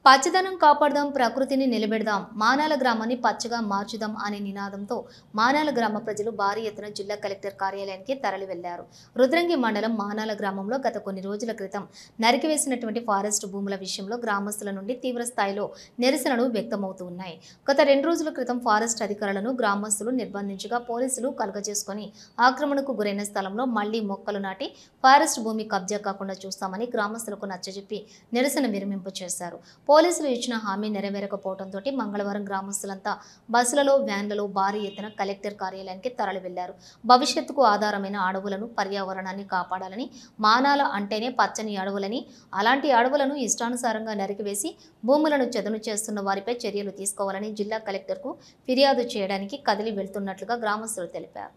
పచ్చదనం కాపాడదాం, ప్రకృతిని నిలబెడదాం, మానాల గ్రామాన్ని పచ్చగా మార్చుదాం అనే నినాదంతో మానాల గ్రామ ప్రజలు భారీ ఎత్తున జిల్లా కలెక్టర్ కార్యాలయానికి తరలి వెళ్లారు. రుద్రంగి మండలం మానాల గ్రామంలో గత కొన్ని రోజుల క్రితం నరికివేసినటువంటి ఫారెస్ట్ భూముల విషయంలో గ్రామస్తుల నుండి తీవ్ర స్థాయిలో నిరసనలు వ్యక్తమవుతూ ఉన్నాయి. గత 2 రోజుల క్రితం ఫారెస్ట్ అధికారులను గ్రామస్తులు నిర్బంధించగా పోలీసులు కలగజేసుకుని ఆక్రమణకు గురైన స్థలంలో మళ్లీ మొక్కలు నాటి ఫారెస్ట్ భూమి కబ్జా కాకుండా చూస్తామని గ్రామస్తులకు నచ్చజెప్పి నిరసన విరమింపు చేశారు. పోలీసులు ఇచ్చిన హామీ నెరవేరకపోవడంతో మంగళవారం గ్రామస్తులంతా బస్సులలో, వ్యాన్లలో భారీ ఎత్తున కలెక్టర్ కార్యాలయానికి తరలి వెళ్లారు. భవిష్యత్తుకు ఆధారమైన అడవులను, పర్యావరణాన్ని కాపాడాలని, మానాల అంటేనే పచ్చని అడవులని, అలాంటి అడవులను ఇష్టానుసారంగా నరికివేసి భూములను చదును చేస్తున్న వారిపై చర్యలు తీసుకోవాలని జిల్లా కలెక్టర్కు ఫిర్యాదు చేయడానికి కదిలి వెళ్తున్నట్లుగా గ్రామస్తులు తెలిపారు.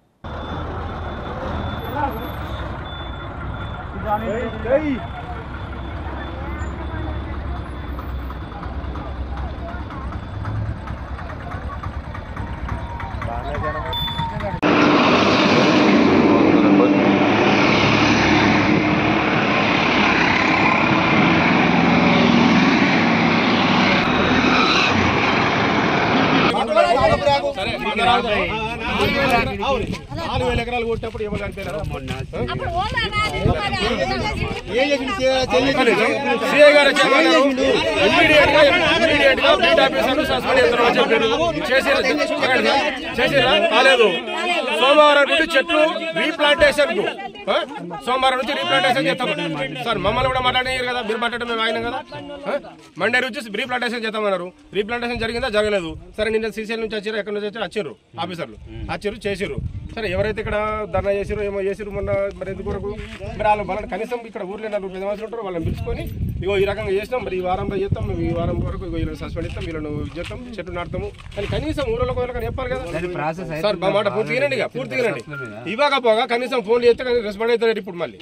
ఎకరాలు కొట్టినప్పుడు ఏమో కాలేదు. సోమవారం నుండి చెట్లు రీప్లాంటేషన్ కు సోమవారం నుంచి రీప్లాంటేషన్ చేస్తాం సార్. మమ్మల్ని కూడా మాట్లాడినారు కదా, మీరు మాట్లాడటం మేము ఆయన కదా. మండే నుంచి రీప్లాంటేషన్ చేస్తామన్నారు. రీప్లాంటేషన్ జరిగిందా? జరగలేదు. సరే నిన్న సీసీఎల్ నుంచి వచ్చారు, ఎక్కడి నుంచి వచ్చారు, వచ్చిర్రు ఆఫీసర్లు, వచ్చారు, చేసిర్రు. సరే ఎవరైతే ఇక్కడ ధర్నా చేసిరో ఏమో చేసిరు మొన్న, మరి ఎందుకు వరకు మరి వాళ్ళని కనీసం ఇక్కడ ఊర్లో 4 పెద్దవాళ్ళు ఉంటారు, వాళ్ళని పిలుచుకొని ఇగో ఈ రకంగా చేస్తాం, మరి ఈ వారంలో చేస్తాం, మేము ఈ వారం వరకు ఇగో వీళ్ళని సస్పెండ్ ఇస్తాం, వీళ్ళను చేస్తాం, చెట్టు నాటుతాము అని కనీసం ఊళ్ళో కానీ చెప్పాలి కదా సార్. మా మాట పూర్తిగానండి, పూర్తిగానండి. ఇవ్వకపోగా కనీసం ఫోన్ చేస్తే కానీ రెస్పాండ్ అవుతారు. ఇప్పుడు మళ్ళీ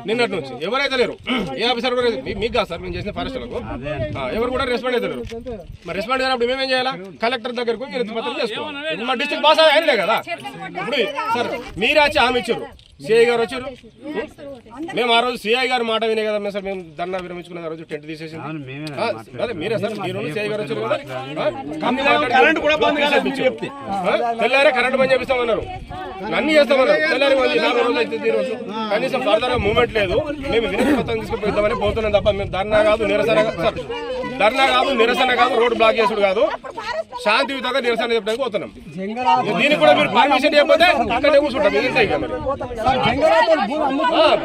నిన్నటి నుంచి ఎవరైతే లేరు, ఏ ఆఫీసర్ కూడా మీకు కాదు సార్, మేము చేసిన ఫారెస్ట్లకు ఎవరు కూడా రెస్పాండ్ అవుతారు. మరి రెస్పాండ్ అయినప్పుడు మేమేం చేయాలా? కలెక్టర్ దగ్గరకు వినతి పత్రం చేసుకోవాలి. మా డిస్ట్రిక్ట్ బాస్ అయినా కదా. ఇప్పుడు సార్ మీరే వచ్చి హామీ ఇచ్చారు, సిఐ గారు వచ్చారు. మేము ఆ రోజు సిఐ గారు మాట వినే కదా సార్ మేము ధర్నా విరమించుకున్న రోజు టెంట్ తీసేసి అదే మీరే సార్. మీరు సిఐ గారు వచ్చారు కదా, తెల్లారే కరెంట్ బంద్ చేపిస్తామన్నారు, అన్ని చేస్తామన్నారు. తెల్లారి 4 రోజులు అయితే ఈరోజు కనీసం ఫర్దర్ గా మూవ్మెంట్ లేదు. మేము వినతి పత్రం తీసుకుపోయిద్దామని పోతున్నాం తప్ప మేము ధర్నా కాదు, నిరసన సార్, ధర్నా కాదు, నిరసన కాదు, రోడ్డు బ్లాక్ చేసుడు కాదు, శాంతియుతంగా నిరసన చెప్పడానికి పోతున్నాం. దీనికి కూడా మీరు పర్మిషన్ ఇవ్వకపోతే ఇక్కడే కూర్చుంటాం.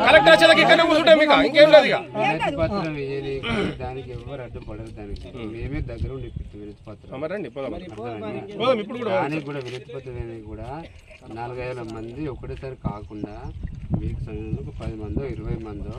కలెక్టర్ వచ్చేదాకా ఇక్కడే కూర్చుంటాం, మీకు ఇంకేం లేదు. ఇక దానికి ఎవరు అడ్డుపడరు, దానికి మేమే దగ్గర ఉండి వినతి పత్రం రండి పోదాం. ఇప్పుడు దానికి కూడా వినతి పత్రం కూడా 4,000 మంది ఒకటేసారి కాకుండా మీకు 10 మందో 20 మందో